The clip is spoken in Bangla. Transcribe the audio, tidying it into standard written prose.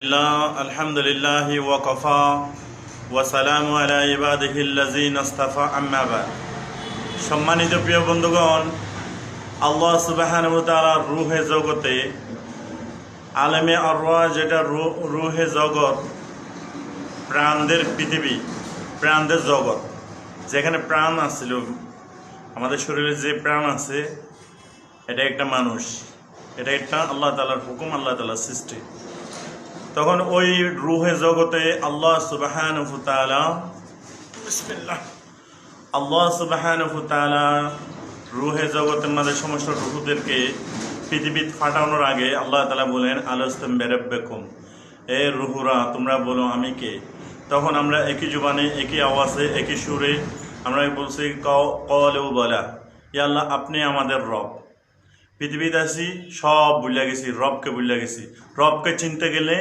আলহামদুলিল্লাহি ওয়া কাফা ওয়া সালামু আলা ইবাদিহিল্লাযিনা ইসতাফা আম্মা বা'দ। সম্মানিত প্রিয় বন্ধুগণ, আল্লাহ সুবহানাহু ওয়া তাআলা রূহে জগতে আলেমে আরওয়াহ, যেটা রূহে জগৎ, প্রাণদের পৃথিবী, প্রাণদের জগৎ, যেখানে প্রাণ আছিল, আমাদের শরীরে যে প্রাণ আছে এটা একটা মানুষ, এটা একটা আল্লাহ তাআলার হুকুম, আল্লাহ তাআলার সৃষ্টি। তখন ওই রূহে জগতে আল্লাহ সুবহানাহু ওয়া তাআলা রূহে জগতের মাঝে সমস্ত রূহদেরকে পৃথিবীত ফাটানোর আগে আল্লাহ তাআলা বলেন, আলাস্তুম বিরাব্বিকুম, এ রূহুরা তোমরা বলো আমি কে। তখন আমরা একই জবানে, একই আওয়াজে, একই সুরে আমরা বলছি, ক্বালু বালা, ইয়া আল্লাহ আপনি আমাদের রব। পৃথিবীতে আছি, সব ভুলে গেছি, রবকে ভুলে গেছি। রবকে চিনতে গেলে